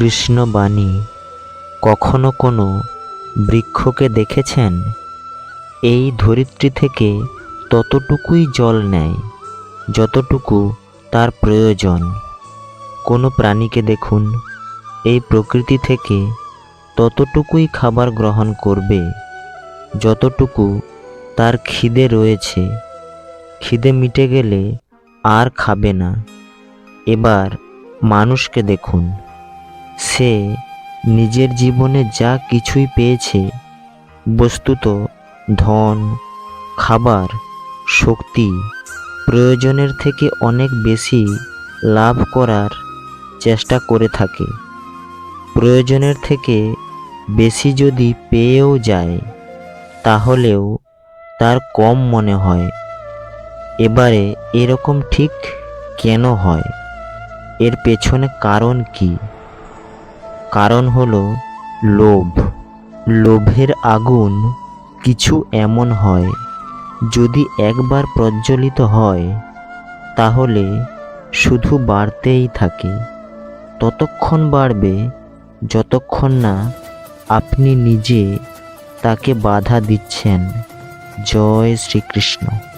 কৃষ্ণবাণী। কখনো কোনো বৃক্ষকে দেখেছেন? এই ধরিত্রী থেকে ততটুকুই জল নেয় যতটুকু তার প্রয়োজন। কোনো প্রাণীকে দেখুন, এই প্রকৃতি থেকে ততটুকুই খাবার গ্রহণ করবে যতটুকু তার খিদে রয়েছে। খিদে মিটে গেলে আর খাবে না। এবার মানুষকে দেখুন, সে নিজের জীবনে যা কিছুই পেয়েছে, বস্তুত ধন, খাবার, শক্তি, প্রয়োজনের থেকে অনেক বেশি লাভ করার চেষ্টা করে থাকে। প্রয়োজনের থেকে বেশি যদি পেয়েও যায়, তাহলেও তার কম মনে হয়। এবারে এরকম ঠিক কেন হয়? এর পেছনে কারণ কি? কারণ হলো লোভ। লোভের আগুন কিছু এমন হয়, যদি একবার প্রজ্বলিত হয় তাহলে শুধু বাড়তেই থাকে। ততক্ষণ বাড়বে যতক্ষণ না আপনি নিজে তাকে বাধা দিচ্ছেন। জয় শ্রীকৃষ্ণ।